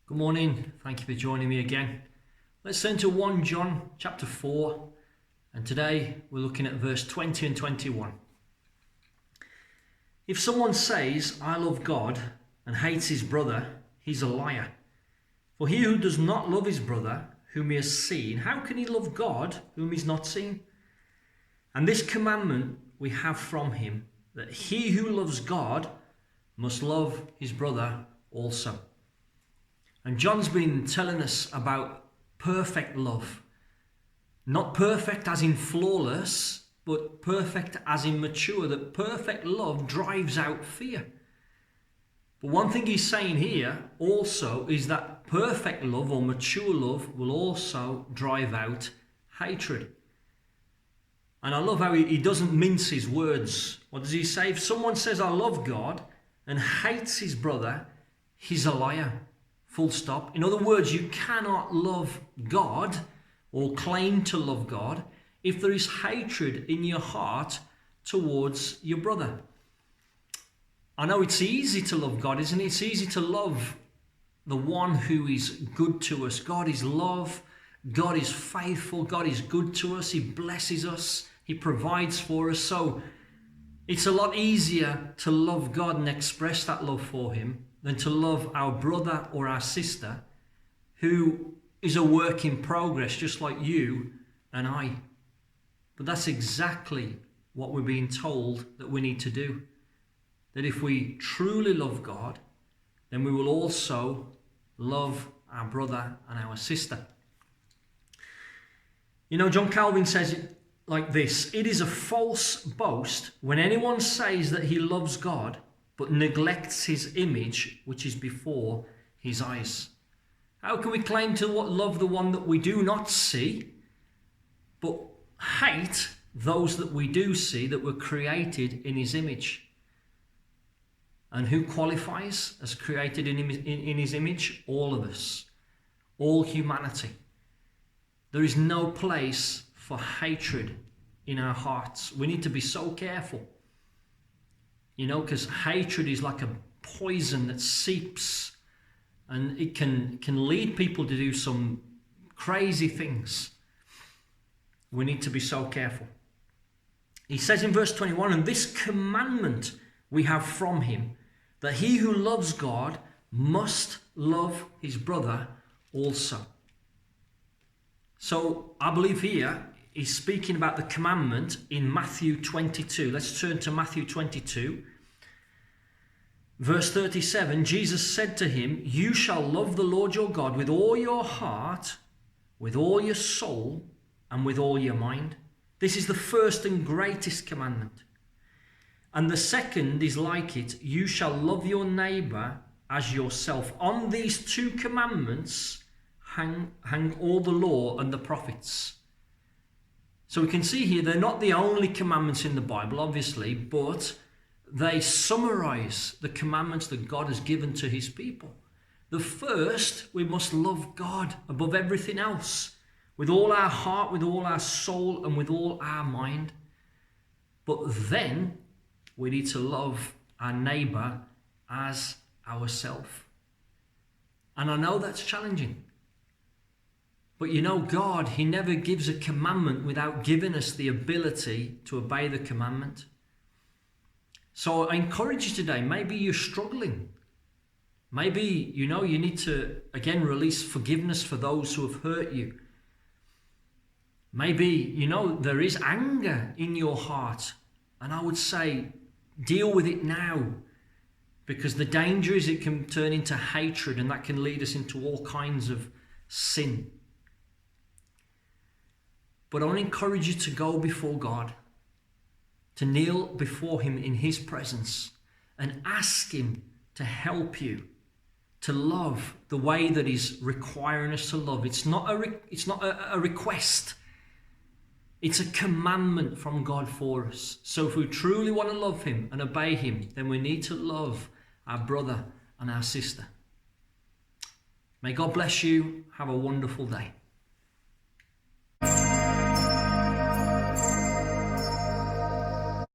Good morning. Thank you for joining me again. Let's turn to 1 John chapter 4, and today we're looking at verse 20 and 21. If someone says, I love God, and hates his brother, he's a liar. For he who does not love his brother, whom he has seen, how can he love God, whom he's not seen? And this commandment we have from him, that he who loves God must love his brother also. And John's been telling us about perfect love. Not perfect as in flawless, but perfect as in mature. That perfect love drives out fear. But one thing he's saying here also is that perfect love or mature love will also drive out hatred. And I love how he doesn't mince his words. What does he say? If someone says, I love God, and hates his brother, he's a liar. Full stop. In other words, you cannot love God or claim to love God if there is hatred in your heart towards your brother. I know it's easy to love God, isn't it? It's easy to love the one who is good to us. God is love. God is faithful. God is good to us. He blesses us. He provides for us. So it's a lot easier to love God and express that love for him than to love our brother or our sister who is a work in progress, just like you and I. But that's exactly what we're being told that we need to do. That if we truly love God, then we will also love our brother and our sister. You know, John Calvin says it like this: it is a false boast when anyone says that he loves God but neglects his image, which is before his eyes. How can we claim to love the one that we do not see, but hate those that we do see, that were created in his image? And who qualifies as created in his image? All of us, all humanity. There is no place for hatred in our hearts. We need to be so careful. You know, because hatred is like a poison that seeps, and it can lead people to do some crazy things. We need to be so careful. He says in verse 21, and this commandment we have from him, that he who loves God must love his brother also. So I believe here he's speaking about the commandment in Matthew 22. Let's turn to Matthew 22. Verse 37, Jesus said to him, you shall love the Lord your God with all your heart, with all your soul, and with all your mind. This is the first and greatest commandment. And the second is like it, you shall love your neighbor as yourself. On these two commandments hang all the law and the prophets. So we can see here, they're not the only commandments in the Bible, obviously, but they summarize the commandments that God has given to his people. The first, we must love God above everything else, with all our heart, with all our soul, and with all our mind. But then we need to love our neighbor as ourselves. And I know that's challenging. But you know, God, he never gives a commandment without giving us the ability to obey the commandment. So I encourage you today, maybe you're struggling. Maybe, you know, you need to, again, release forgiveness for those who have hurt you. Maybe, you know, there is anger in your heart. And I would say, deal with it now. Because the danger is it can turn into hatred, and that can lead us into all kinds of sin. But I want to encourage you to go before God, to kneel before him in his presence and ask him to help you to love the way that he's requiring us to love. It's not a request. It's a commandment from God for us. So if we truly want to love him and obey him, then we need to love our brother and our sister. May God bless you. Have a wonderful day.